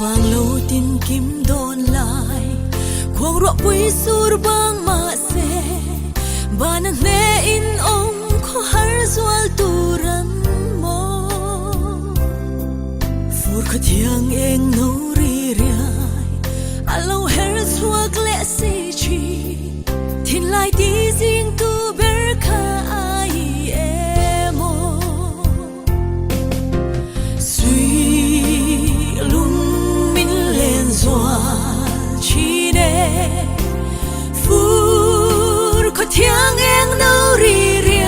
bang lâu tin kim đôn lại khoang rọ quý sur bang mà se ban ne in ông khó har zual turan mo fur khát yang eng nâu ri rai alo her suak le si chi tin lai ti zing tu ber kha ai emo suy lung min len zoa chi ne fur khát yang eng nâu ri rai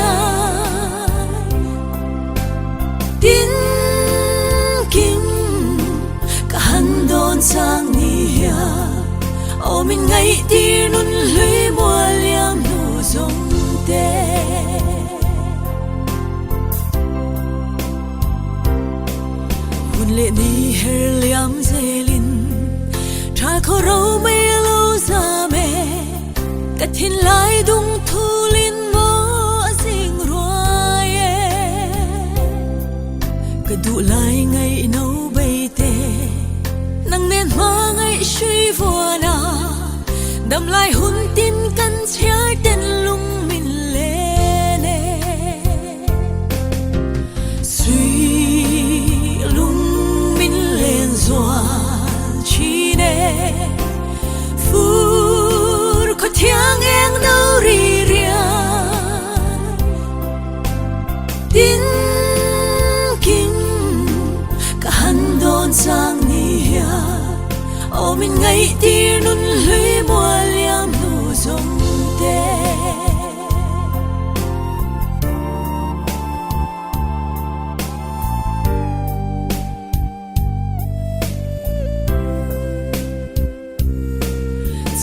tin kim cả han don sang ni ya ô mình ngay tir nun lưỡi mua liam nu giống te hun lệ ni her liam zelin tra khó râu mây lâu ra mẹ cắt thiên lai dung thu linh mơ dinh ruai cắt đủ lai ngày nấu bay tê nang nên ma ngày suy vua na đâm lại hun tin căn trái tên lung mình lên suy lung mình lên doa chi nè phur có tiếng em đâu ri ria tin kim cả hắn đón sang nia ô mình ngay tir nun lưỡi mua liam nu giống te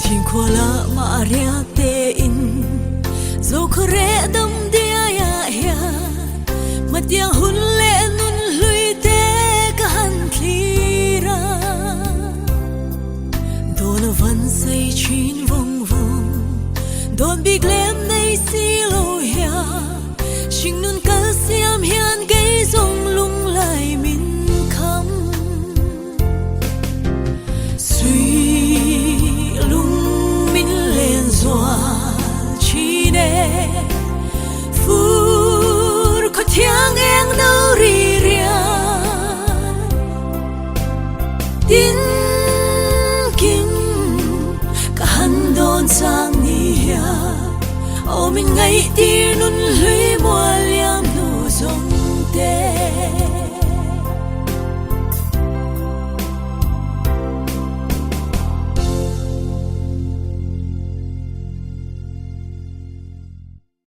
xin khoa la mà ria te in dấu khre đâm dia ya ya mà tiếng hun lệ nun lưỡi te cả han khira Don van say chin vong vong Don big lem nay si lo ya Sing nun ka siam hian gay zong lung lai min kham Suy lung min len zoa chi ne Fur có tiếng em nâu ri ria Tin sang nia ô mình ngay tir nun lưỡi mua